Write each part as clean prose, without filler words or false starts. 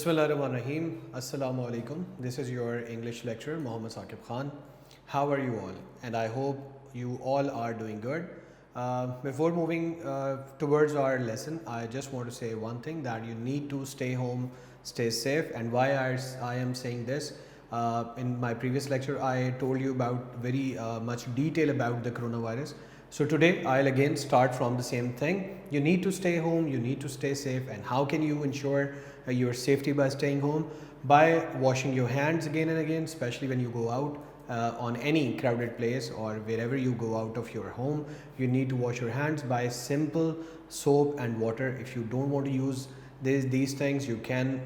Bismillahirrahmanirrahim. Assalamu alaikum. This is your English lecturer, Mohammad Saqib Khan. How are you all? And I hope you all are doing good. Before moving towards our lesson, I just want to say one thing, that you need to stay home, stay safe. And why I am saying this, in my previous lecture, I told you about very much detail about the coronavirus. So today I'll again start from the same thing. You need to stay home, you need to stay safe. And how can you ensure your safety by staying home? By washing your hands again and again, especially when you go out on any crowded place or wherever you go out of your home. You need to wash your hands by simple soap and water. If you don't want to use these things, you can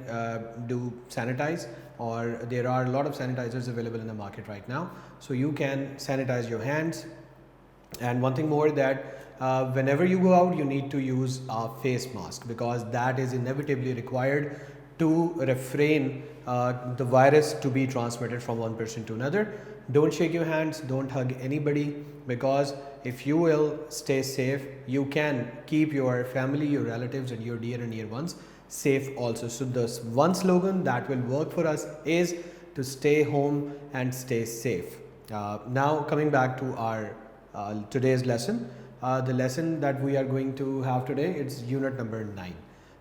do sanitize, or there are a lot of sanitizers available in the market right now. So you can sanitize your hands. And one thing more, that whenever you go out, you need to use a face mask, because that is inevitably required to refrain the virus to be transmitted from one person to another. Don't shake your hands, don't hug anybody, because if you will stay safe, you can keep your family, your relatives and your dear and near ones safe also. So this one slogan that will work for us is to stay home and stay safe. Now coming back to our today's lesson. The lesson that we are going to have today, it's unit number 9.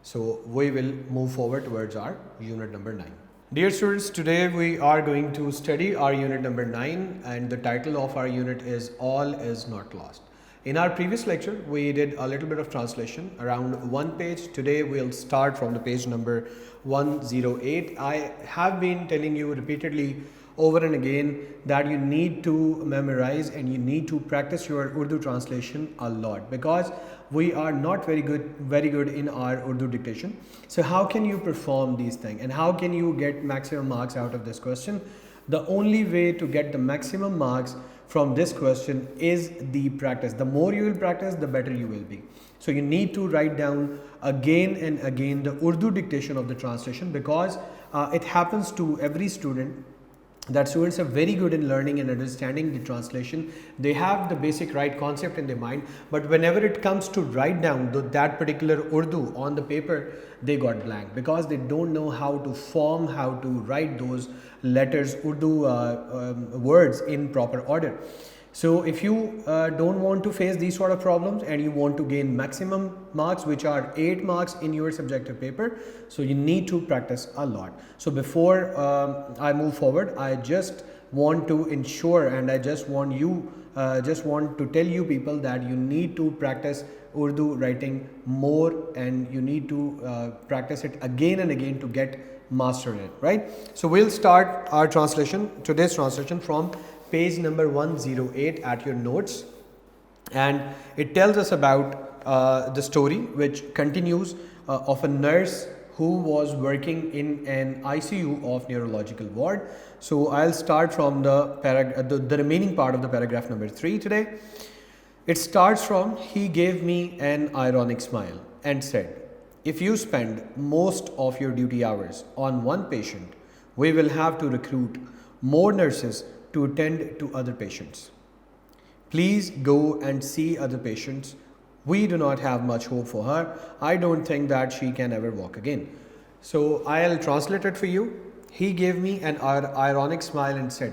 So we will move forward towards our unit number 9. Dear students, today we are going to study our unit number 9, and the title of our unit is All is Not Lost. In our previous lecture, we did a little bit of translation around one page. Today we'll start from the page number 108. I have been telling you repeatedly over and again that you need to memorize and you need to practice your Urdu translation a lot, because we are not very good in our Urdu dictation. So how can you perform these things, and how can you get maximum marks out of this question? The only way to get the maximum marks from this question is the practice. The more you will practice, the better you will be. So you need to write down again and again the Urdu dictation of the translation, because it happens to every student that students are very good in learning and understanding the translation. They have the basic right concept in their mind, but whenever it comes to write down that particular Urdu on the paper, they got blank, because they don't know how to form, how to write those letters, Urdu words in proper order. So if you don't want to face these sort of problems and you want to gain maximum marks, which are 8 marks in your subjective paper, so you need to practice a lot. So before I move forward, I just want to ensure, and I just want to tell you people that you need to practice Urdu writing more, and you need to practice it again and again to get mastered it, right? So we'll start our translation, today's translation, from page number 108 at your notes, and it tells us about the story which continues of a nurse who was working in an ICU of neurological ward. So I'll start from the remaining part of the paragraph number 3 today. It starts from, he gave me an ironic smile and said, if you spend most of your duty hours on one patient, we will have to recruit more nurses to attend to other patients. Please go and see other patients. We do not have much hope for her. I don't think that she can ever walk again. So I'll translate it for you. He gave me an ironic smile and said,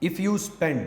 if you spend,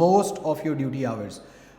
most of your duty hours,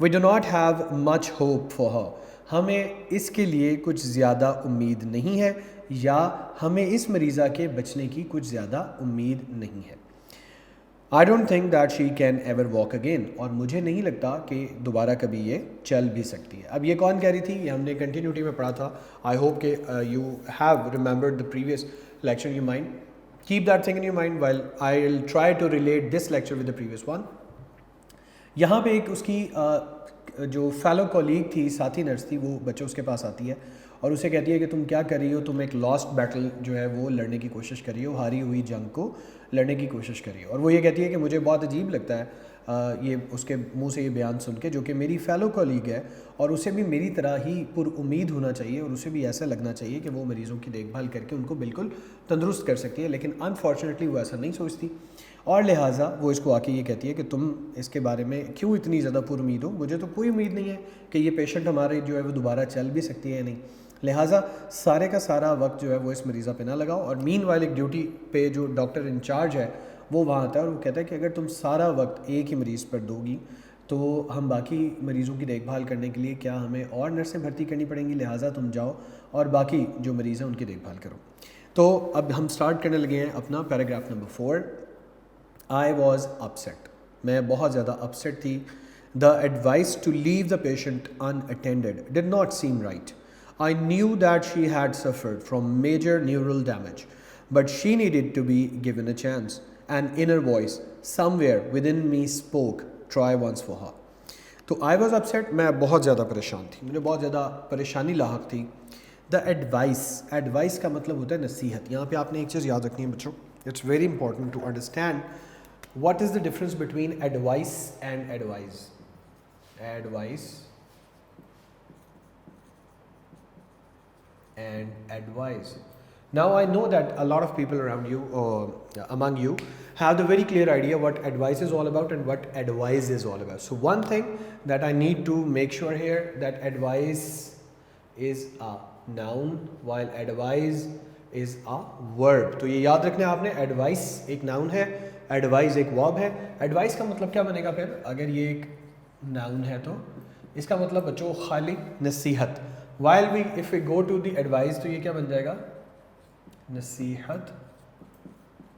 We do not have much hope for her. ہمیں اس کے لیے کچھ زیادہ امید نہیں ہے یا ہمیں اس مریضہ کے بچنے کی کچھ زیادہ امید نہیں ہے. I don't think that she can ever walk again. اور مجھے نہیں لگتا کہ دوبارہ کبھی یہ چل بھی سکتی ہے. اب یہ کون کہہ رہی تھی؟ یہ ہم نے کنٹینیوٹی میں پڑھا تھا. I hope کہ you have remembered the previous lecture in your mind. Keep that thing in your mind while I'll try to relate this lecture with the previous one. یہاں پہ ایک اس کی جو فیلو کولیگ تھی، ساتھی نرس تھی، وہ بچوں اس کے پاس آتی ہے اور اسے کہتی ہے کہ تم کیا کر رہی ہو؟ تم ایک لاسٹ بیٹل جو ہے وہ لڑنے کی کوشش کر رہی ہو، ہاری ہوئی جنگ کو لڑنے کی کوشش کر رہی ہو. اور وہ یہ کہتی ہے کہ مجھے بہت عجیب لگتا ہے یہ اس کے منہ سے یہ بیان سن کے، جو کہ میری فیلو کولیگ ہے اور اسے بھی میری طرح ہی پر امید ہونا چاہیے اور اسے بھی ایسا لگنا چاہیے کہ وہ مریضوں کی دیکھ بھال کر کے ان کو بالکل تندرست کر سکتی ہے، لیکن انفارچونیٹلی وہ ایسا نہیں سوچتی اور لہٰذا وہ اس کو آ کے یہ کہتی ہے کہ تم اس کے بارے میں کیوں اتنی زیادہ پر امید ہو؟ مجھے تو کوئی امید نہیں ہے کہ یہ پیشنٹ ہمارے جو ہے وہ دوبارہ چل بھی سکتی ہے یا نہیں، لہٰذا سارے کا سارا وقت جو ہے وہ اس مریضہ پہ نہ لگاؤ. اور مین وائل ایک ڈیوٹی پہ جو ڈاکٹر انچارج ہے وہ وہاں آتا ہے اور وہ کہتا ہے کہ اگر تم سارا وقت ایک ہی مریض پر دو گی تو ہم باقی مریضوں کی دیکھ بھال کرنے کے لیے کیا ہمیں اور نرسیں بھرتی کرنی پڑیں گی، لہٰذا تم جاؤ اور باقی جو مریض ہیں ان کی دیکھ بھال کرو. تو اب ہم سٹارٹ کرنے لگے ہیں اپنا paragraph number 4. I was upset. میں بہت زیادہ upset تھی. The advice to leave the patient unattended did not seem right. I knew that she had suffered from major neural damage, but she needed to be given a chance. An inner voice somewhere within me spoke, try once for her. تو I was upset. میں بہت زیادہ پریشان تھی، مجھے بہت زیادہ پریشانی لاحق تھی. The advice کا مطلب ہوتا ہے نصیحت. یہاں پہ آپ نے ایک چیز یاد رکھنی ہے بچوں. It's very important to understand what is the difference between advice and advise. Advice and advise. Now I know that a lot of people around you among you have the very clear idea what advice is all about and what advise is all about. So one thing that I need to make sure here, that advice is a noun while advise is a verb. تو یہ یاد رکھنا ہے آپ نے، advice ایک noun ہے، advise ایک verb ہے. ایڈوائز کا مطلب کیا بنے گا پھر؟ اگر یہ ایک ناؤن ہے تو اس کا مطلب بچوں خالی نصیحت. while we if we go to the advice تو یہ کیا بن جائے گا؟ نصیحت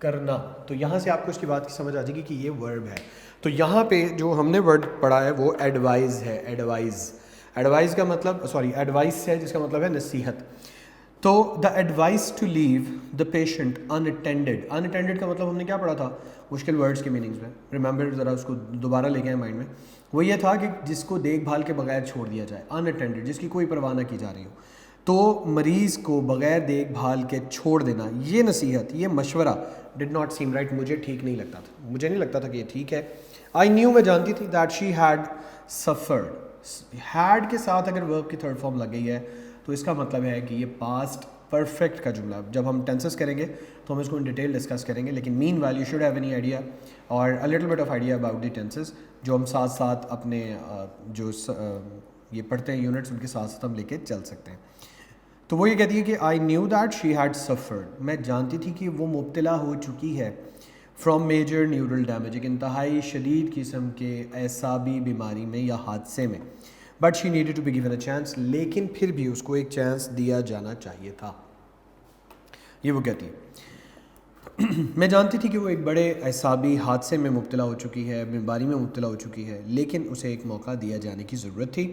کرنا. تو یہاں سے آپ کو اس کی بات کی سمجھ آ جائے گی کہ یہ verb ہے. تو یہاں پہ جو ہم نے ورڈ پڑھا ہے وہ ایڈوائز ہے. ایڈوائز کا مطلب ایڈوائس ہے جس کا مطلب ہے نصیحت. تو the advice to leave the patient unattended کا مطلب ہم نے کیا پڑھا تھا مشکل ورڈز کے میننگز میں؟ ریممبر ذرا اس کو دوبارہ لے کے آئیں مائنڈ میں. وہ یہ تھا کہ جس کو دیکھ بھال کے بغیر چھوڑ دیا جائے، اناٹینڈیڈ، جس کی کوئی پرواہ نہ کی جا رہی ہو. تو مریض کو بغیر دیکھ بھال کے چھوڑ دینا، یہ نصیحت، یہ مشورہ ڈڈ ناٹ سیم رائٹ، مجھے ٹھیک نہیں لگتا تھا، مجھے نہیں لگتا تھا کہ یہ ٹھیک ہے. آئی نیو، میں جانتی تھی، that she had suffered. Head کے ساتھ اگر ورب کی تھرڈ فارم لگ گئی ہے تو اس کا مطلب ہے کہ یہ پاسٹ پرفیکٹ کا جملہ. جب ہم ٹینسز کریں گے تو ہم اس کو ان ڈیٹیل ڈسکس کریں گے، لیکن مین well you should have any idea اور a little bit of idea about the tenses جو ہم ساتھ ساتھ اپنے جو یہ پڑھتے ہیں یونٹس ان کے ساتھ ساتھ ہم لے کے چل سکتے ہیں. تو وہ یہ کہتی ہے کہ I knew that she had suffered, میں جانتی تھی کہ وہ مبتلا ہو چکی ہے فرام میجر نیورل ڈیمیج، ایک انتہائی شدید قسم کے اعصابی بیماری میں یا حادثے میں. But she needed to be given a chance, لیکن پھر بھی اس کو ایک چانس دیا جانا چاہیے تھا. یہ وہ کہتی ہے میں جانتی تھی کہ وہ ایک بڑے اعصابی حادثے میں مبتلا ہو چکی ہے، بیماری میں مبتلا ہو چکی ہے، لیکن اسے ایک موقع دیا جانے کی ضرورت تھی.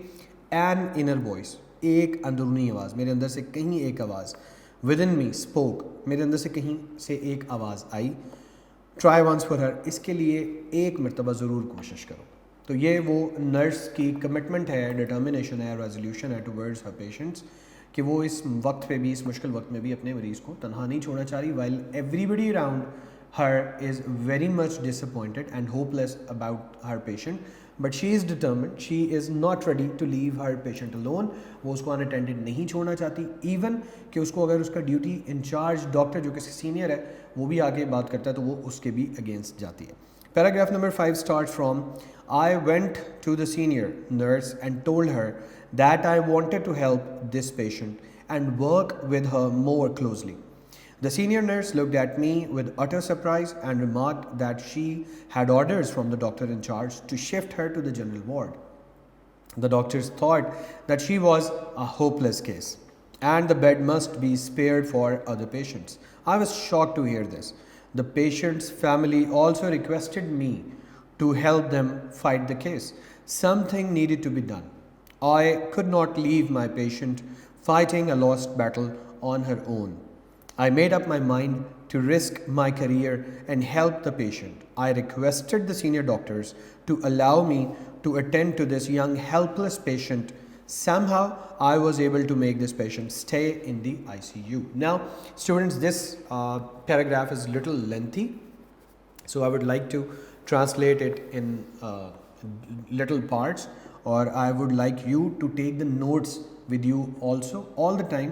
این انر وائس، ایک اندرونی آواز، میرے اندر سے کہیں ایک آواز، ود ان می اسپوک، میرے اندر سے کہیں سے ایک آواز آئی. ٹرائی ونس فار ہر، اس کے لیے ایک مرتبہ ضرور کوشش کرو. تو یہ وہ نرس کی کمٹمنٹ ہے، ڈٹرمنیشن ہے، ریزولوشن ہے ٹوورڈز ہر پیشنٹس کہ وہ اس وقت پہ بھی، اس مشکل وقت میں بھی اپنے مریض کو تنہا نہیں چھوڑنا چاہ رہی. While everybody around her is very much disappointed and hopeless about her patient, but she is determined, she is not ready to leave her patient alone. وہ اس کو اناٹینڈیڈ نہیں چھوڑنا چاہتی، ایون کہ اس کو اگر اس کا ڈیوٹی انچارج ڈاکٹر جو کہ سینئر ہے وہ بھی آگے بات کرتا ہے تو وہ اس کے بھی اگینسٹ جاتی ہے. Paragraph number 5 start from I went to the senior nurse and told her that I wanted to help this patient and work with her more closely. The senior nurse looked at me with utter surprise and remarked that she had orders from the doctor in charge to shift her to the general ward. The doctors thought that she was a hopeless case and the bed must be spared for other patients. I was shocked to hear this. The patient's family also requested me to help them fight the case. Something needed to be done. I could not leave my patient fighting a lost battle on her own. I made up my mind to risk my career and help the patient. I requested the senior doctors to allow me to attend to this young helpless patient. Somehow I was able to make this patient stay in the ICU. Now, students, this paragraph is little lengthy, so I would like to translate it in little parts, or I would like you to take the notes with you also all the time,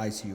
ICU.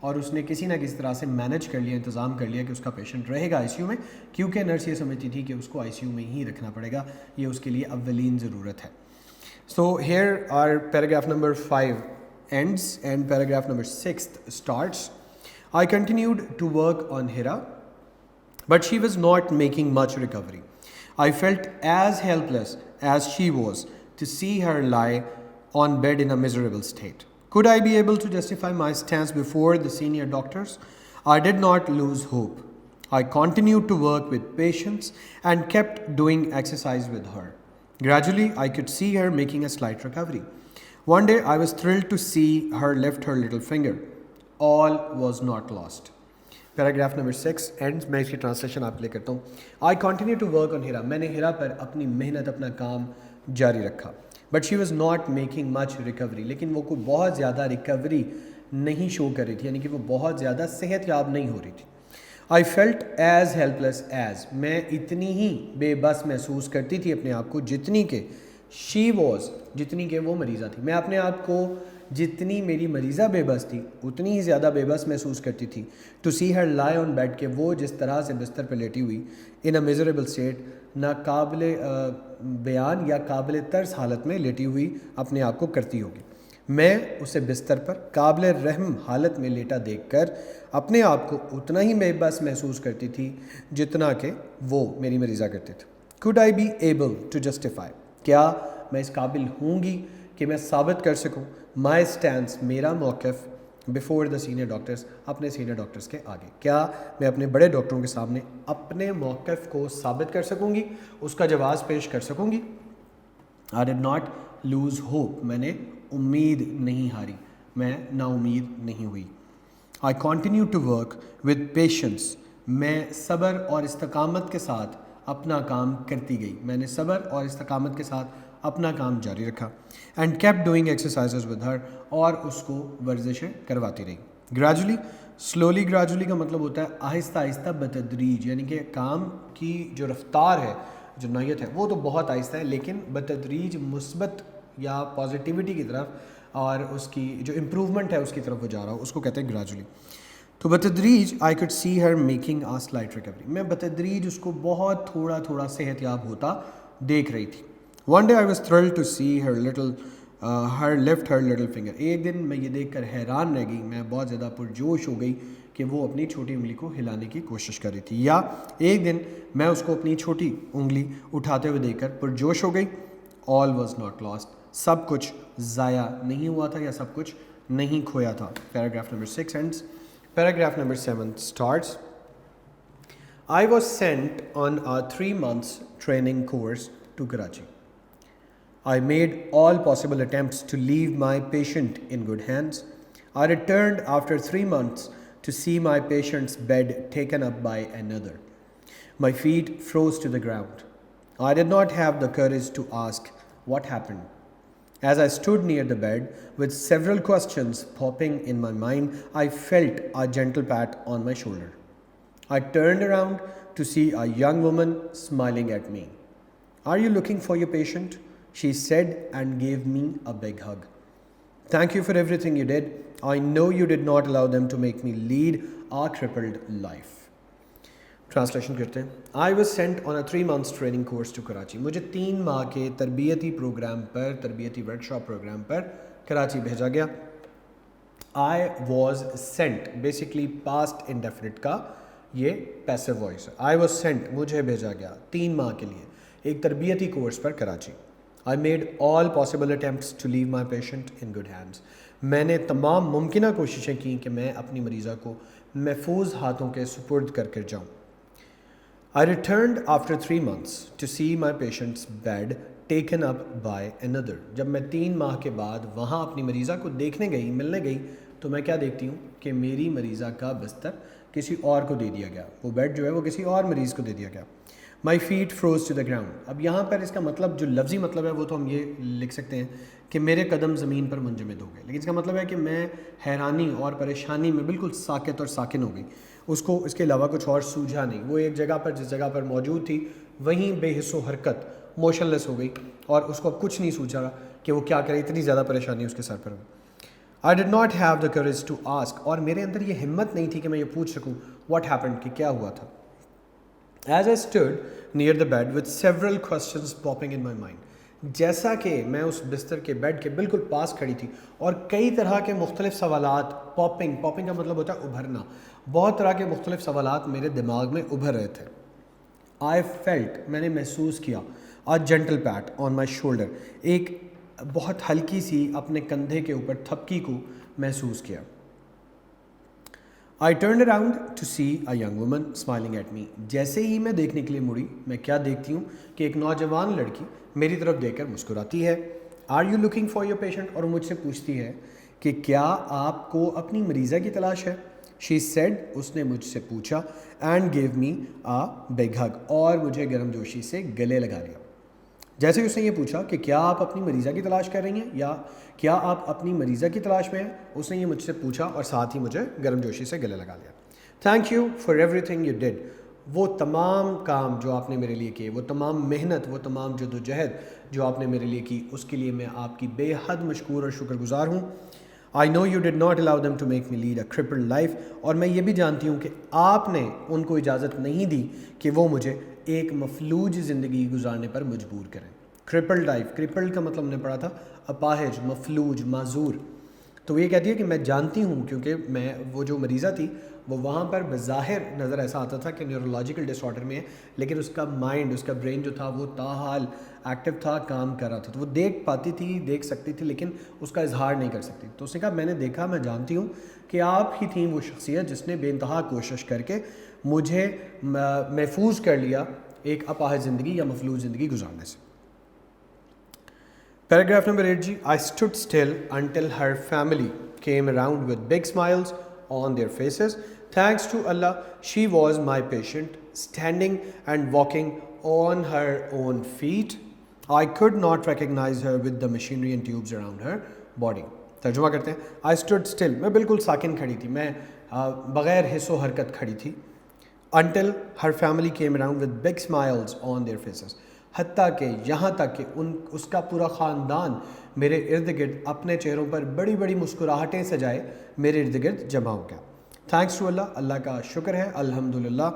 اور اس نے کسی نہ کسی طرح سے manage کر لیا, انتظام کر لیا کہ اس کا پیشنٹ رہے گا آئی سی یو میں, کیونکہ نرس یہ سمجھتی تھی کہ اس کو آئی سی یو میں ہی رکھنا پڑے گا, یہ اس کے لیے اولین ضرورت ہے. So here are paragraph number 5 ends and paragraph number 6 starts. I continued to work on Hira, but she was not making much recovery. I felt as helpless as she was to see her lie on bed in a miserable state. Could I be able to justify my stance before the senior doctors? I did not lose hope. I continued to work with patience and kept doing exercise with her. Gradually, I could see her making a slight recovery. One day, I was thrilled to see her lift her little finger. All was not lost. Paragraph number 6 ends. میں اس کی translation آپ لے کرتا ہوں. I continued to work on Hira. میں نے ہیرا پر اپنی محنت, اپنا کام جاری رکھا. But she was not making much recovery. لیکن وہ کوئی بہت زیادہ ریکوری نہیں شو کر رہی تھی, یعنی کہ وہ بہت زیادہ صحت یاب نہیں ہو رہی تھی. I felt as helpless as. میں اتنی ہی بے بس محسوس کرتی تھی اپنے آپ کو جتنی کہ she was, جتنی کہ وہ مریضہ تھی. میں اپنے آپ کو جتنی میری مریضہ بے بس تھی اتنی ہی زیادہ بے بس محسوس کرتی تھی. ٹو سی ہر لائی آن بیڈ, کہ وہ جس طرح سے بستر پہ لیٹی ہوئی, ان اے میزریبل اسٹیٹ, ناقابل بیان یا قابل ترس حالت میں لیٹی ہوئی اپنے آپ کو کرتی ہوگی. میں اسے بستر پر قابل رحم حالت میں لیٹا دیکھ کر اپنے آپ کو اتنا ہی بے بس محسوس کرتی تھی جتنا کہ وہ میری مریضہ کرتے تھے. Could I be able to justify, کیا میں اس قابل ہوں گی کہ میں ثابت کر سکوں, مائی اسٹینس, میرا موقف, بیفور دا سینئر ڈاکٹرس, اپنے سینئر ڈاکٹرس کے آگے, کیا میں اپنے بڑے ڈاکٹروں کے سامنے اپنے موقف کو ثابت کر سکوں گی, اس کا جواز پیش کر سکوں گی. I did not lose hope. میں نے امید نہیں ہاری, میں نا امید نہیں ہوئی. I continued to work with patience. میں صبر اور استقامت کے ساتھ اپنا کام کرتی گئی. میں نے صبر اور استقامت کے ساتھ اپنا کام جاری رکھا. And kept doing exercises with her. اور اس کو ورزشیں کرواتی رہی. Gradually, slowly, gradually کا مطلب ہوتا ہے آہستہ آہستہ بتدریج, یعنی کہ کام کی جو رفتار ہے, جو نوعیت ہے, وہ تو بہت آہستہ ہے, لیکن بتدریج مثبت یا پازیٹیوٹی کی طرف اور اس کی جو امپروومنٹ ہے اس کی طرف وہ جا رہا ہو, اس کو کہتے ہیں گریجولی. تو بتدریج I could see her making a slight recovery. میں بتدریج اس کو بہت تھوڑا تھوڑا صحت یاب ہوتا دیکھ رہی تھی. One day I was thrilled to see her lift her little finger. ایک دن میں یہ دیکھ کر حیران رہ گئی, میں بہت زیادہ پرجوش ہو گئی کہ وہ اپنی چھوٹی انگلی کو ہلانے کی کوشش کر رہی تھی. یا ایک دن میں اس کو اپنی چھوٹی انگلی اٹھاتے ہوئے دیکھ کر پرجوش ہو گئی. All was not lost. سب کچھ ضائع نہیں ہوا تھا یا سب کچھ نہیں کھویا تھا. Paragraph number 6 ends. Paragraph number 7 starts. I was sent on a 3 months training course to Karachi. I made all possible attempts to leave my patient in good hands. I returned after 3 months to see my patient's bed taken up by another. My feet froze to the ground. I did not have the courage to ask what happened. As I stood near the bed, with several questions popping in my mind, I felt a gentle pat on my shoulder. I turned around to see a young woman smiling at me. Are you looking for your patient? She said and gave me a big hug. Thank you for everything you did. I know you did not allow them to make me lead a crippled life. Translation کرتے ہیں. I was sent on a 3 months training course to Karachi. مجھے 3 ماہ کے تربیتی programme پر, تربیتی workshop programme پر کراچی بھیجا گیا. I was sent basically past indefinite کا یہ پیسو وائس ہے. آئی واز سینٹ, مجھے بھیجا گیا 3 ماہ کے لیے ایک تربیتی کورس پر Karachi. I made all possible attempts to leave my patient in good hands. میں نے تمام ممکنہ کوششیں کیں کہ میں اپنی مریضہ کو محفوظ ہاتھوں کے سپرد کر کر جاؤں. I returned after 3 months to see my patient's bed taken up by another. جب میں 3 ماہ کے بعد وہاں اپنی مریضہ کو دیکھنے گئی, ملنے گئی, تو میں کیا دیکھتی ہوں کہ میری مریضہ کا بستر کسی اور کو دے دیا گیا, وہ بیڈ جو ہے وہ کسی اور مریض کو دے دیا گیا. My feet froze to the ground. اب یہاں پر اس کا مطلب جو لفظی مطلب ہے وہ تو ہم یہ لکھ سکتے ہیں کہ میرے قدم زمین پر منجمد ہو گئے, لیکن اس کا مطلب ہے کہ میں حیرانی اور پریشانی میں بالکل ساکت اور ساکن ہو گئی. اس کو اس کے علاوہ کچھ اور سوجھا نہیں. وہ ایک جگہ پر جس جگہ پر موجود تھی وہیں بے حس و حرکت, موشن لیس ہو گئی, اور اس کو اب کچھ نہیں سوچا کہ وہ کیا کرے, اتنی زیادہ پریشانی اس کے سر پر ہوئی. I did not have the courage to ask, اور میرے اندر یہ ہمت نہیں تھی کہ میں یہ پوچھ سکوں what happened, کہ کیا ہوا تھا. As I stood near the bed with several questions popping in my mind, جیسا کہ میں اس بستر کے بیڈ کے بالکل پاس کھڑی تھی اور کئی طرح کے مختلف سوالات پاپنگ کا مطلب ہوتا ہے ابھرنا، بہت طرح کے مختلف سوالات میرے دماغ میں ابھر رہے تھے. I felt، میں نے محسوس کیا، a gentle pat on my shoulder، ایک بہت ہلکی سی اپنے کندھے کے اوپر تھپکی کو محسوس کیا. I turned around to see a young woman smiling at me. جیسے ہی میں دیکھنے کے لیے مڑی، میں کیا دیکھتی ہوں کہ ایک نوجوان لڑکی میری طرف دیکھ کر مسکراتی ہے. Are you looking for your patient؟ اور مجھ سے پوچھتی ہے کہ کیا آپ کو اپنی مریضہ کی تلاش ہے. She said، اس نے مجھ سے پوچھا and gave me a big hug، اور مجھے گرم جوشی سے گلے لگا لیا. جیسے اس نے یہ پوچھا کہ کیا آپ اپنی مریضہ کی تلاش کر رہی ہیں یا کیا آپ اپنی مریضہ کی تلاش میں ہیں، اس نے یہ مجھ سے پوچھا اور ساتھ ہی مجھے گرم جوشی سے گلے لگا لیا. Thank you for every thing you did, وہ تمام کام جو آپ نے میرے لیے کیے، وہ تمام محنت، وہ تمام جد و جہد جو آپ نے میرے لیے کی، اس کے لیے میں آپ کی بے حد مشکور اور شکر گزار ہوں. I know you did not allow them to make me lead a crippled life، اور میں یہ بھی جانتی ہوں کہ آپ نے ان کو اجازت نہیں دی کہ وہ مجھے ایک مفلوج زندگی گزارنے پر مجبور کریں. کرپلڈ لائف، کرپلڈ کا مطلب ہم نے پڑھا تھا اپاہج، مفلوج، معذور. تو یہ کہتی ہے کہ میں جانتی ہوں، کیونکہ میں وہ جو مریضہ تھی وہ وہاں پر بظاہر نظر ایسا آتا تھا کہ نیورولوجیکل ڈس آرڈر میں ہے، لیکن اس کا مائنڈ، اس کا برین جو تھا وہ تاحال ایکٹیو تھا، کام کر رہا تھا. تو وہ دیکھ پاتی تھی، دیکھ سکتی تھی، لیکن اس کا اظہار نہیں کر سکتی. تو اس نے کہا میں نے دیکھا، میں جانتی ہوں کہ آپ ہی تھیں وہ شخصیت جس نے بے انتہا کوشش کر کے مجھے محفوظ کر لیا ایک اپاہج زندگی یا مفلوج زندگی گزارنے سے. Paragraph number 8 G. I stood still until her family came around with big smiles on their faces. Thanks to Allah, she was my patient, standing and walking on her own feet. I could not recognize her with the machinery and tubes around her body. ترجمہ کرتے ہیں. I stood still، میں بالکل ساکن کھڑی تھی، میں بغیر حس و حرکت کھڑی تھی. Until her family came around with big smiles on their faces، حتیٰ کہ یہاں تک کہ اس کا پورا خاندان میرے ارد گرد اپنے چہروں پر بڑی بڑی مسکراہٹیں سجائے میرے ارد گرد جمع ہو گیا. تھینکس ٹو اللہ، اللہ کا شکر ہے، الحمدللہ.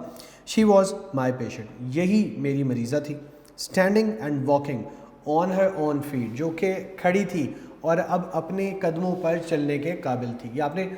شی واز مائی پیشنٹ، یہی میری مریضہ تھی. Standing and walking on her own feet, جو کہ کھڑی تھی اور اب اپنے قدموں پر چلنے کے قابل تھی. یہ آپ نے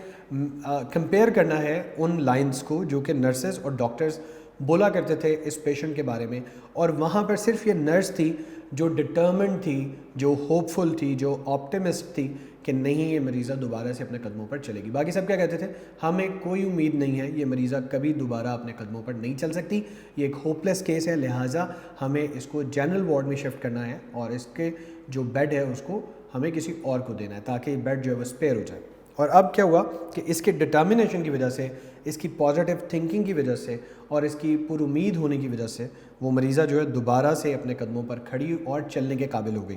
کمپیئر کرنا ہے ان لائنز کو جو کہ نرسز اور ڈاکٹرز بولا کرتے تھے اس پیشنٹ کے بارے میں، اور وہاں پر صرف یہ نرس تھی جو ڈٹرمنڈ تھی، جو ہوپ فل تھی، جو آپٹیمسٹ تھی کہ نہیں یہ مریضہ دوبارہ سے اپنے قدموں پر چلے گی. باقی سب کیا کہتے تھے، ہمیں کوئی امید نہیں ہے، یہ مریضہ کبھی دوبارہ اپنے قدموں پر نہیں چل سکتی، یہ ایک ہوپ لیس کیس ہے، لہٰذا ہمیں اس کو جنرل وارڈ میں شفٹ کرنا ہے اور اس کے جو بیڈ ہے اس کو ہمیں کسی اور کو دینا ہے تاکہ یہ بیڈ جو ہے وہ اسپیئر ہو جائے. اور اب کیا ہوا کہ اس کے ڈٹرمنیشن کی وجہ سے، اس کی پازیٹیو تھنکنگ کی وجہ سے اور اس کی پر امید ہونے کی وجہ سے وہ مریضہ جو ہے دوبارہ سے اپنے قدموں پر کھڑی اور چلنے کے قابل ہو گئی.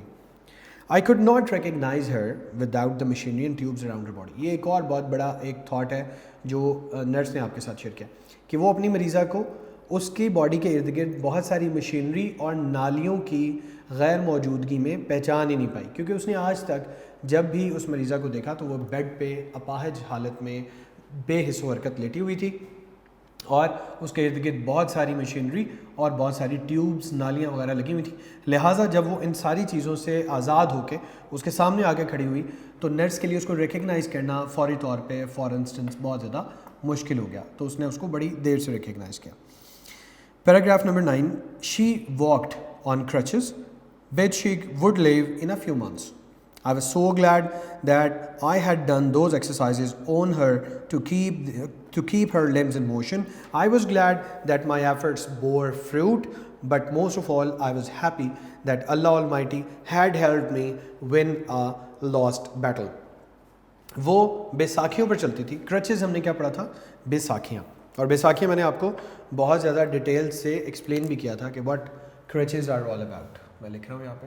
I could not recognize her without the machinery and tubes around her body. یہ ایک اور بہت بڑا ایک تھاٹ ہے جو نرس نے آپ کے ساتھ شیئر کیا کہ وہ اپنی مریضہ کو اس کی باڈی کے ارد گرد بہت ساری مشینری اور نالیوں کی غیر موجودگی میں پہچان ہی نہیں پائی، کیونکہ اس نے آج تک جب بھی اس مریضہ کو دیکھا تو وہ بیڈ پہ اپاہج حالت میں بے حس و حرکت لیٹی ہوئی تھی اور اس کے ارد گرد بہت ساری مشینری اور بہت ساری ٹیوبز، نالیاں وغیرہ لگی ہوئی تھیں. لہٰذا جب وہ ان ساری چیزوں سے آزاد ہو کے اس کے سامنے آ کے کھڑی ہوئی تو نرس کے لیے اس کو ریکگنائز کرنا فوری طور پہ فار انسٹنس بہت زیادہ مشکل ہو گیا، تو اس نے اس کو بڑی دیر سے ریکگنائز کیا. Paragraph number 9. She walked on crutches which she would leave in a few months. I was so glad that I had done those exercises on her to keep her limbs in motion. I was glad that my efforts bore fruit, but most of all, I was happy that Allah Almighty had helped me win a lost battle. وہ بیساکھیوں پر چلتی تھی. کرچز ہم نے کیا پڑھا تھا؟ بیساکھیاں. اور بیساکھیاں میں نے آپ کو بہت زیادہ ڈیٹیل سے ایکسپلین بھی کیا تھا کہ what crutches are all about. میں لکھ رہا ہوں یہاں پہ.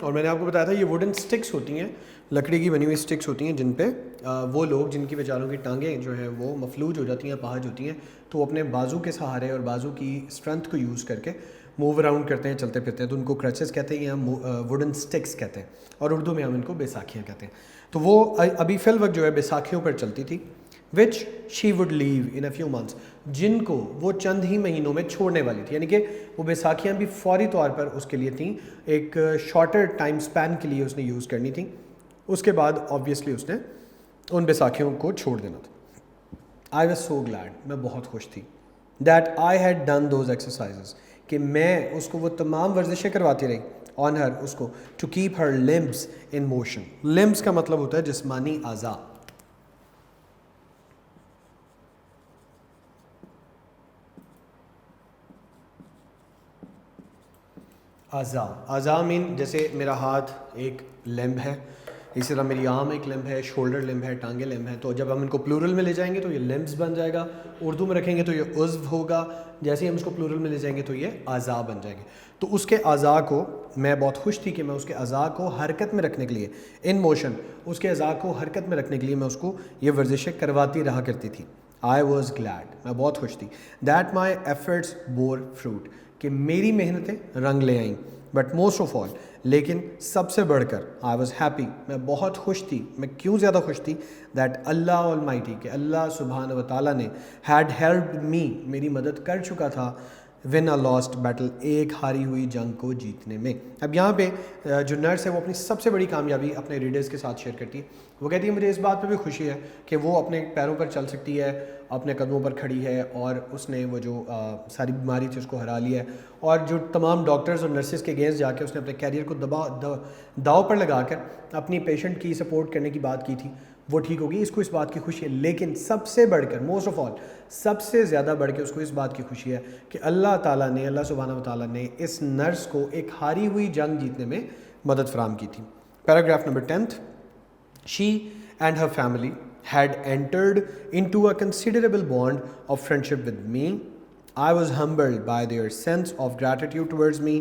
اور میں نے آپ کو بتایا تھا یہ ووڈن سٹکس ہوتی ہیں, لکڑی کی بنی ہوئی سٹکس ہوتی ہیں جن پہ وہ لوگ جن کی بیچاروں کی ٹانگیں جو ہیں وہ مفلوج ہو جاتی ہیں, اپاہج ہوتی ہیں, تو وہ اپنے بازو کے سہارے اور بازو کی اسٹرینتھ کو یوز کر کے موو اراؤنڈ کرتے ہیں, چلتے پھرتے ہیں, تو ان کو کرچز کہتے ہیں یا ووڈن سٹکس کہتے ہیں, اور اردو میں ہم ان کو بیساکھیاں کہتے ہیں. تو وہ ابھی فی الوقت جو ہے بیساکھیوں پر چلتی تھی, which she would leave in a few months, جن کو وہ چند ہی مہینوں میں چھوڑنے والی تھی. یعنی کہ وہ بیساکھیاں بھی فوری طور پر اس کے لیے تھیں, ایک شارٹر ٹائم سپین کے لیے اس نے یوز کرنی تھیں, اس کے بعد آبویسلی اس نے ان بیساکھیوں کو چھوڑ دینا تھا. آئی واز سو گلیڈ, میں بہت خوش تھی, that I had done those exercises, کہ میں اس کو وہ تمام ورزشیں کرواتی رہی آن ہر, اس کو to keep her limbs in motion. Limbs کا مطلب ہوتا ہے جسمانی اعضاء. اعضاء مین جیسے میرا ہاتھ ایک لمب ہے, اسی طرح میری آرم ایک لمب ہے, شولڈر لمب ہے, ٹانگیں لمب ہیں. تو جب ہم ان کو پلورل میں لے جائیں گے تو یہ لمبس بن جائے گا, اردو میں رکھیں گے تو یہ عضو ہوگا, جیسے ہی ہم اس کو پلورل میں لے جائیں گے تو یہ اعضاء بن جائیں گے. تو اس کے اعضاء کو میں بہت خوش تھی کہ میں اس کے اعضاء کو حرکت میں رکھنے کے لیے, ان موشن, اس کے اعضاء کو حرکت میں رکھنے کے لیے میں اس کو یہ ورزشیں کرواتی رہا کرتی تھی. آئی واز گلیڈ, میں بہت خوش تھی, that my efforts bore fruit, کہ میری محنتیں رنگ لے آئیں. بٹ موسٹ آف آل, لیکن سب سے بڑھ کر, آئی واز ہیپی, میں بہت خوش تھی. میں کیوں زیادہ خوش تھی؟ دیٹ اللہ آلمائٹی, کہ اللہ سبحانہ و تعالیٰ نے ہیڈ ہیلپڈ می, میری مدد کر چکا تھا, ون اے لاسٹ بیٹل, ایک ہاری ہوئی جنگ کو جیتنے میں. اب یہاں پہ جو نرس ہے وہ اپنی سب سے بڑی کامیابی اپنے ریڈرز کے ساتھ شیئر کرتی ہے. وہ کہتی ہے مجھے اس بات پہ بھی خوشی ہے کہ وہ اپنے پیروں پر چل سکتی ہے, اپنے قدموں پر کھڑی ہے, اور اس نے وہ جو ساری بیماری تھی اس کو ہرا لیا ہے, اور جو تمام ڈاکٹرز اور نرسز کے اگینسٹ جا کے اس نے اپنے کیریئر کو داؤ پر لگا کر اپنی پیشنٹ کی سپورٹ کرنے کی بات کی تھی, وہ ٹھیک ہوگی, اس کو اس بات کی خوشی ہے. لیکن سب سے بڑھ کر, موسٹ آف آل, سب سے زیادہ بڑھ کے اس کو اس بات کی خوشی ہے کہ اللہ تعالیٰ نے, اللہ سبحانہ و تعالیٰ نے اس نرس کو ایک ہاری ہوئی جنگ جیتنے میں مدد فراہم کی تھی. Paragraph number 10. She and her family had entered into a considerable bond of friendship with me. I was humbled by their sense of gratitude towards me.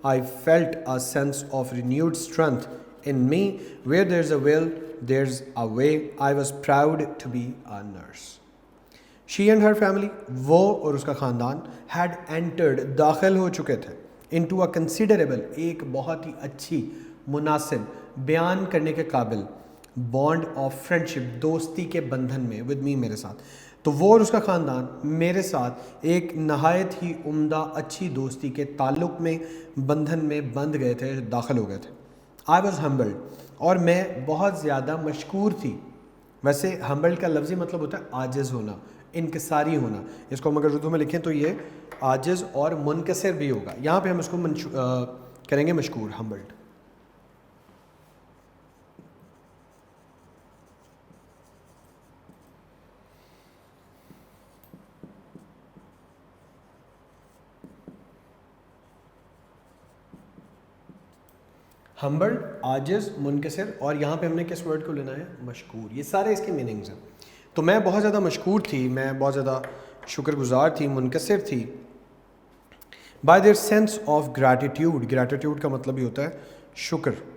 I felt a sense of renewed strength in me. Where there's a will, there's a way. I was proud to be a nurse. She and her family, وہ اور اس کا خاندان, had entered, داخل ہو چکے تھے, into a considerable, ایک بہت ہی اچھی, مناسب, بیان کرنے کے قابل, بانڈ آف فرینڈشپ, دوستی کے بندھن میں, ود می, میرے ساتھ. تو وہ اور اس کا خاندان میرے ساتھ ایک نہایت ہی عمدہ اچھی دوستی کے تعلق میں, بندھن میں بندھ گئے تھے, داخل ہو گئے تھے. آئی واز ہمبلڈ, اور میں بہت زیادہ مشکور تھی. ویسے ہمبلڈ کا لفظی مطلب ہوتا ہے عاجز ہونا, انکساری ہونا. اس کو ہم اگر اردو میں لکھیں تو یہ عاجز اور منکسر بھی ہوگا. یہاں پہ ہم اس کو کریں گے مشکور, ہمبلڈ. ہمبل, عاجز, منکسر, اور یہاں پہ ہم نے کس ورڈ کو لینا ہے؟ مشکور. یہ سارے اس کے میننگز ہیں. تو میں بہت زیادہ مشکور تھی, میں بہت زیادہ شکر گزار تھی, منکسر تھی. By their sense of gratitude, gratitude کا مطلب ہی ہوتا ہے شکر.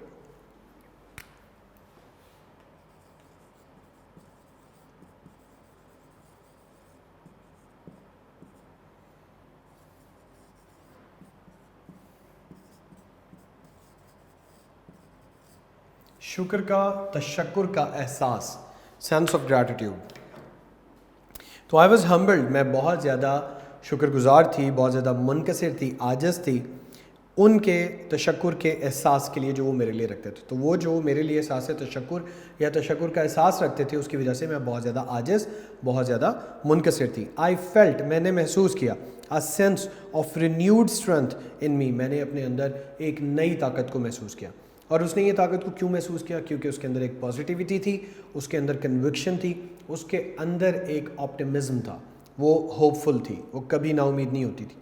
شکر کا, تشکر کا احساس, سینس آف گریٹیٹیوڈ. تو آئی واز ہمبلڈ, میں بہت زیادہ شکر گزار تھی, بہت زیادہ منکسر تھی, عاجز تھی ان کے تشکر کے احساس کے لیے جو وہ میرے لیے رکھتے تھے. تو وہ جو میرے لیے احساس تشکر یا تشکر کا احساس رکھتے تھے, اس کی وجہ سے میں بہت زیادہ عاجز, بہت زیادہ منکسر تھی. آئی فیلٹ, میں نے محسوس کیا, a sense of renewed strength in me, میں نے اپنے اندر ایک نئی طاقت کو محسوس کیا. اور اس نے یہ طاقت کو کیوں محسوس کیا؟ کیونکہ اس کے اندر ایک پازیٹیوٹی تھی, اس کے اندر کنوکشن تھی, اس کے اندر ایک آپٹمزم تھا, وہ ہوپ فل تھی, وہ کبھی نا امید نہیں ہوتی تھی.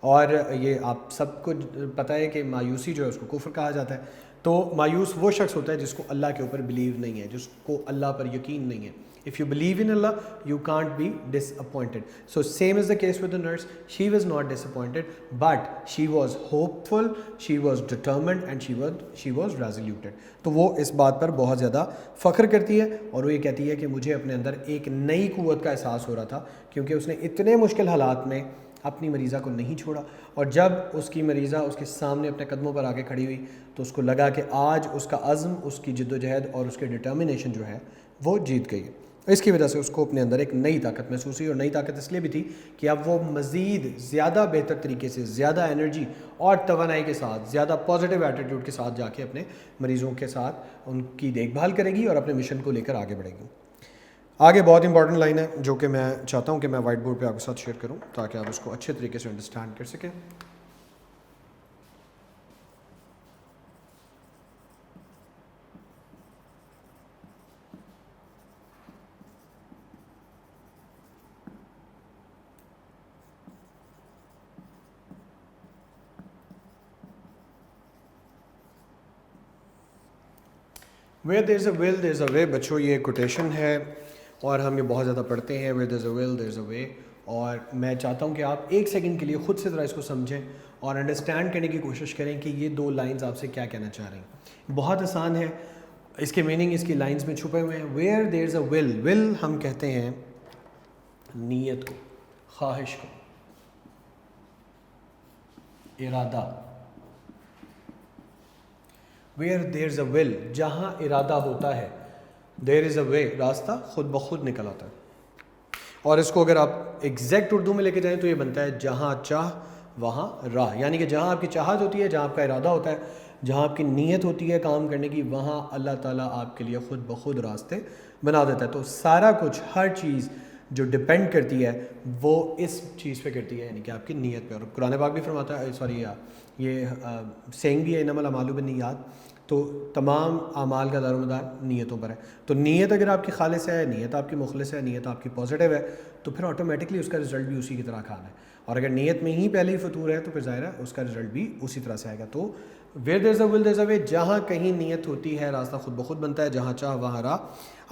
اور یہ آپ سب کو پتہ ہے کہ مایوسی جو ہے اس کو کفر کہا جاتا ہے. تو مایوس وہ شخص ہوتا ہے جس کو اللہ کے اوپر بلیو نہیں ہے, جس کو اللہ پر یقین نہیں ہے. If you believe in Allah, you can't be disappointed. So same is the case with the nurse. She was not disappointed, but she was hopeful, she was determined, and she was resoluted. تو وہ اس بات پر بہت زیادہ فخر کرتی ہے اور وہ یہ کہتی ہے کہ مجھے اپنے اندر ایک نئی قوت کا احساس ہو رہا تھا, کیونکہ اس نے اتنے مشکل حالات میں اپنی مریضہ کو نہیں چھوڑا, اور جب اس کی مریضہ اس کے سامنے اپنے قدموں پر آ کے کھڑی ہوئی تو اس کو لگا کہ آج اس کا عزم, اس کی جد و جہد اور اس کی ڈٹرمنیشن جو ہے وہ جیت گئی. اس کی وجہ سے اس کو اپنے اندر ایک نئی طاقت محسوس ہوئی, اور نئی طاقت اس لیے بھی تھی کہ اب وہ مزید زیادہ بہتر طریقے سے, زیادہ انرجی اور توانائی کے ساتھ, زیادہ پازیٹیو ایٹیٹیوڈ کے ساتھ جا کے اپنے مریضوں کے ساتھ ان کی دیکھ بھال کرے گی اور اپنے مشن کو لے کر آگے بڑھے گی. آگے بہت امپورٹنٹ لائن ہے جو کہ میں چاہتا ہوں کہ میں وائٹ بورڈ پہ آپ کے ساتھ شیئر کروں تاکہ آپ اس کو اچھے طریقے سے انڈرسٹینڈ کر سکیں. Where there is a will there is a way. بچوں یہ کوٹیشن ہے اور ہم یہ بہت زیادہ پڑھتے ہیں, where there is a will there is a way. اور میں چاہتا ہوں کہ آپ ایک سیکنڈ کے لیے خود سے ذرا اس کو سمجھیں اور انڈرسٹینڈ کرنے کی کوشش کریں کہ یہ دو لائنز آپ سے کیا کہنا چاہ رہے ہیں. بہت آسان ہے, اس کے میننگ اس کی لائنز میں چھپے ہوئے ہیں. where there is a will, will ہم کہتے ہیں نیت کو, خواہش کو, ارادہ. where there is a will, جہاں ارادہ ہوتا ہے, there is a way, راستہ خود بخود نکل آتا ہے. اور اس کو اگر آپ ایگزیکٹ اردو میں لے کے جائیں تو یہ بنتا ہے جہاں چاہ وہاں راہ. یعنی کہ جہاں آپ کی چاہت ہوتی ہے, جہاں آپ کا ارادہ ہوتا ہے, جہاں آپ کی نیت ہوتی ہے کام کرنے کی, وہاں اللہ تعالیٰ آپ کے لیے خود بخود راستے بنا دیتا ہے. تو سارا کچھ, ہر چیز جو ڈپینڈ کرتی ہے وہ اس چیز پہ کرتی ہے, یعنی کہ آپ کی نیت پہ. اور قرآن پاک بھی فرماتا ہے, سوری یہ سینگ بھی ہے, انما الاعمال بالنیات, تو تمام اعمال کا دار و مدار نیتوں پر ہے. تو نیت اگر آپ کی خالص ہے, نیت آپ کی مخلص ہے, نیت آپ کی پازیٹیو ہے, تو پھر آٹومیٹکلی اس کا رزلٹ بھی اسی کی طرح کھانا ہے. اور اگر نیت میں ہی پہلے ہی فطور ہے تو پھر ظاہر ہے اس کا رزلٹ بھی اسی طرح سے آئے گا. تو where there is a will there is a way, جہاں کہیں نیت ہوتی ہے راستہ خود بخود بنتا ہے, جہاں چاہ وہاں راہ.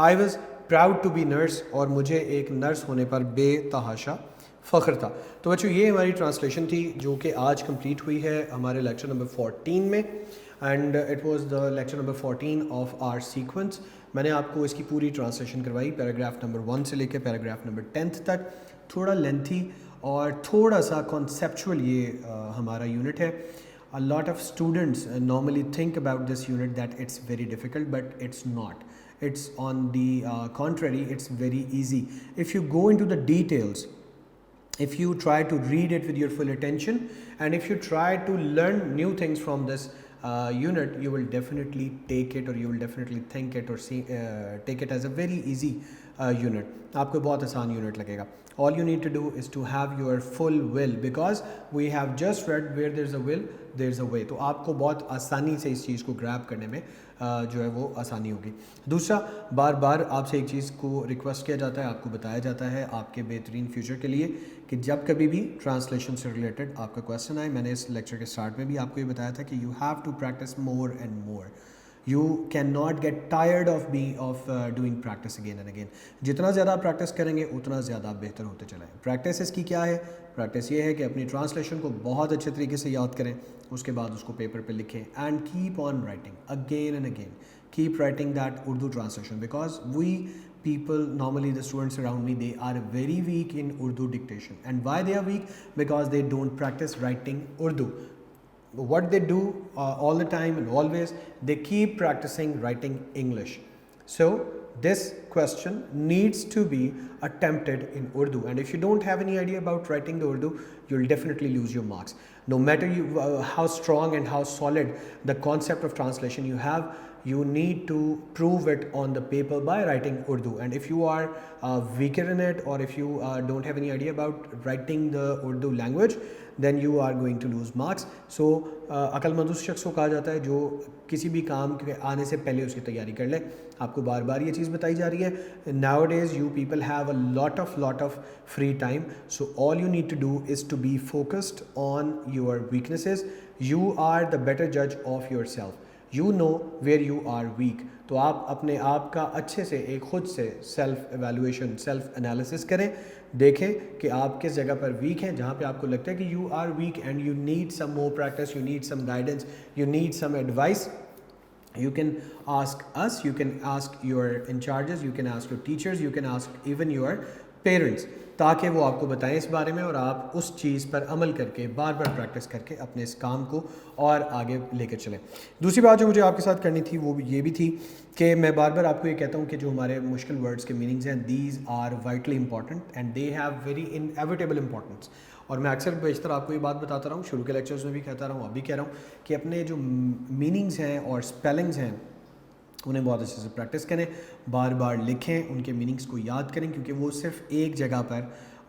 I was proud to be nurse, اور مجھے ایک نرس ہونے پر بے تحاشا فخر تھا. تو بچوں یہ ہماری ٹرانسلیشن تھی جو کہ آج کمپلیٹ ہوئی ہے ہمارے لیکچر نمبر 14 میں, and it was the lecture number 14 of our sequence. میں نے آپ کو اس کی پوری ٹرانسلیشن کروائی پیراگراف نمبر 1 سے لے کے پیراگراف نمبر 10 تک. تھوڑا لینتھی اور تھوڑا سا کانسیپچول یہ ہمارا یونٹ ہے. A lot of students normally think about this unit that it's very difficult, but it's not. It's on the contrary, it's very easy. If you go into the details, if you try to read it with your full attention, and if you try to learn new things from this unit, you will definitely take it, or you will definitely think it or see, take it as a very easy unit. آپ کو بہت آسان unit لگے گا. All you need to do is to have your full will, because we have just read where there is a will there is a way. تو آپ کو بہت آسانی سے اس چیز کو گریب کرنے میں جو ہے وہ آسانی ہوگی. دوسرا, بار بار آپ سے ایک چیز کو ریکویسٹ کیا جاتا ہے, آپ کو بتایا جاتا ہے آپ کے بہترین فیوچر کے لیے کہ جب کبھی بھی ٹرانسلیشن سے ریلیٹڈ آپ کا کویسچن آئے, میں نے اس لیکچر کے اسٹارٹ میں بھی آپ کو یہ بتایا تھا کہ you have to practice more and more. You cannot get tired of doing practice again and again. جتنا زیادہ آپ پریکٹس کریں گے اتنا زیادہ بہتر ہوتے چلیں. پریکٹس اس کی کیا ہے؟ پریکٹس یہ ہے کہ اپنی ٹرانسلیشن کو بہت اچھے طریقے سے یاد کریں, اس کے بعد اس کو پیپر پہ لکھیں, and keep on writing again and again. Keep writing that Urdu translation, because we people, normally the students around me, they are very weak in Urdu dictation. And why they are weak? Because they don't practice writing Urdu. What they do all the time and always, they keep practicing writing English. So this question needs to be attempted in Urdu, and if you don't have any idea about writing the Urdu, you'll definitely lose your marks. No matter how strong and how solid the concept of translation you have, you need to prove it on the paper by writing Urdu. And if you are weaker in it, or if you don't have any idea about writing the Urdu language, then you are going to lose marks. So عقل مند اس شخص کو کہا جاتا ہے جو کسی بھی کام کے آنے سے پہلے اس کی تیاری کر لے. آپ کو بار بار یہ چیز بتائی جا رہی ہے. Nowadays you people have a lot of free time, so all you need to do is to be focused on your weaknesses. You are the better judge of yourself. You know where you are weak. تو آپ اپنے آپ کا اچھے سے ایک خود سے سیلف ایویلویشن سیلف انالیسس کریں, دیکھیں کہ آپ کس جگہ پر ویک ہیں, جہاں پہ آپ کو لگتا ہے کہ you are weak and you need some more practice, you need some guidance, you need some advice. You can ask us, you can ask your in charges, you can ask your teachers, you can ask even your parents, تاکہ وہ آپ کو بتائیں اس بارے میں اور آپ اس چیز پر عمل کر کے بار بار پریکٹس کر کے اپنے اس کام کو اور آگے لے کر چلیں. دوسری بات جو مجھے آپ کے ساتھ کرنی تھی وہ یہ بھی تھی کہ میں بار بار آپ کو یہ کہتا ہوں کہ جو ہمارے مشکل ورڈز کے میننگز ہیں, these are vitally important and they have very inevitable importance. اور میں اکثر بیشتر آپ کو یہ بات بتاتا رہا ہوں, شروع کے لیکچرز میں بھی کہتا رہا ہوں, اب بھی کہہ رہا ہوں کہ اپنے جو میننگز ہیں اور اسپیلنگز ہیں انہیں بہت اچھے سے پریکٹس کریں, بار بار لکھیں, ان کے میننگز کو یاد کریں, کیونکہ وہ صرف ایک جگہ پر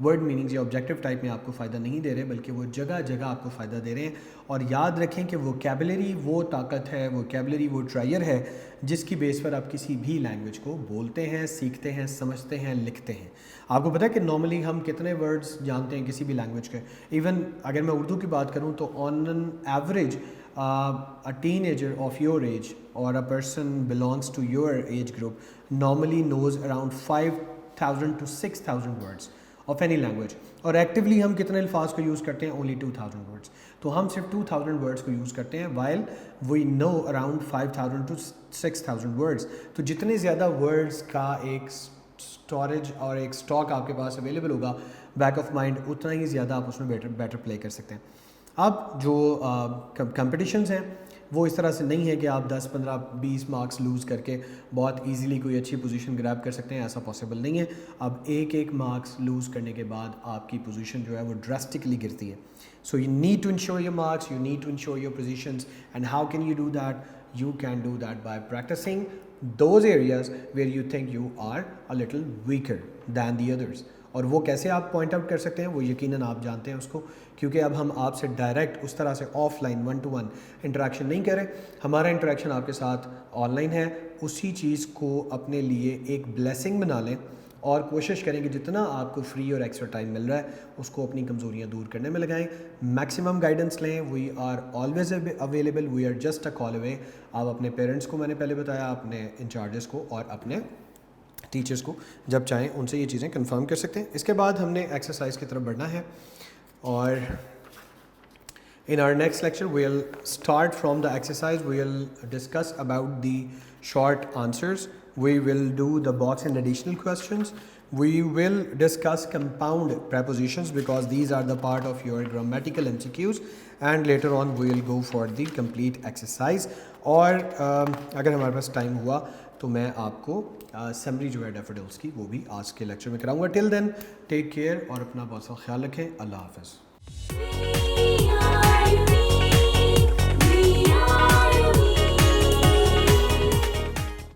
ورڈ میننگز یا آبجیکٹیو ٹائپ میں آپ کو فائدہ نہیں دے رہے, بلکہ وہ جگہ جگہ آپ کو فائدہ دے رہے ہیں. اور یاد رکھیں کہ ووکیبلری وہ طاقت ہے, ووکیبلری وہ ٹرائر ہے جس کی بیس پر آپ کسی بھی لینگویج کو بولتے ہیں, سیکھتے ہیں, سمجھتے ہیں, لکھتے ہیں. آپ کو پتہ ہے کہ نارملی ہم کتنے ورڈز جانتے ہیں کسی بھی لینگویج کے. ایون اگر میں اردو کی بات کروں تو on an average a teenager of your age or a person belongs to your age group normally knows around 5,000 to 6,000 words of any language. اور ایکٹیولی ہم کتنے الفاظ کو یوز کرتے ہیں, only 2,000 words. تو ہم صرف 2,000 words کو یوز کرتے ہیں while we know around 5,000 to 6,000 words. تو جتنے زیادہ words کا ایک اسٹوریج اور ایک اسٹاک آپ کے پاس اویلیبل ہوگا بیک آف مائنڈ, اتنا ہی زیادہ آپ اس میں بیٹر پلے کر سکتے ہیں. اب جو کمپٹیشنز ہیں وہ اس طرح سے نہیں ہے کہ آپ 10 15 20 مارکس لوز کر کے بہت ایزیلی کوئی اچھی پوزیشن گریب کر سکتے ہیں, ایسا پاسبل نہیں ہے. اب ایک مارکس لوز کرنے کے بعد آپ کی پوزیشن جو ہے وہ ڈراسٹکلی گرتی ہے. So you need to ensure your marks, you need to ensure your positions. And how can you do that? You can do that by practising those areas where you think you are a little weaker than the others. اور وہ کیسے آپ point out کر سکتے ہیں وہ یقیناً آپ جانتے ہیں اس کو, کیونکہ اب ہم آپ سے ڈائریکٹ اس طرح سے آف لائن 1-to-1 انٹریکشن نہیں کر رہے, ہمارا انٹریکشن آپ کے ساتھ آن لائن ہے. اسی چیز کو اپنے لیے ایک بلیسنگ بنا لیں اور کوشش کریں کہ جتنا آپ کو فری اور ایکسٹرا ٹائم مل رہا ہے اس کو اپنی کمزوریاں دور کرنے میں لگائیں. میکسیمم گائیڈنس لیں, we are always available, we are just a call away. آپ اپنے پیرنٹس کو, میں نے پہلے بتایا, اپنے انچارجز کو اور اپنے ٹیچرس کو جب چاہیں ان سے یہ چیزیں کنفرم کر سکتے ہیں. اس کے بعد ہم نے ایکسرسائز کی طرف بڑھنا ہے, اور in our next lecture we'll start from the exercise. We'll discuss about the short answers. We will do the box and additional questions. We will discuss compound prepositions because these are the part of your grammatical MCQs, and later on we will go for the complete exercise. اور اگر ہمارے پاس time ہوا تو میں آپ کو summary جو ہے ڈیفوڈلس کی وہ بھی آج کے لیکچر میں کراؤں گا. ٹل دین ٹیک کیئر اور اپنا بہت سا خیال رکھیں. اللہ حافظ.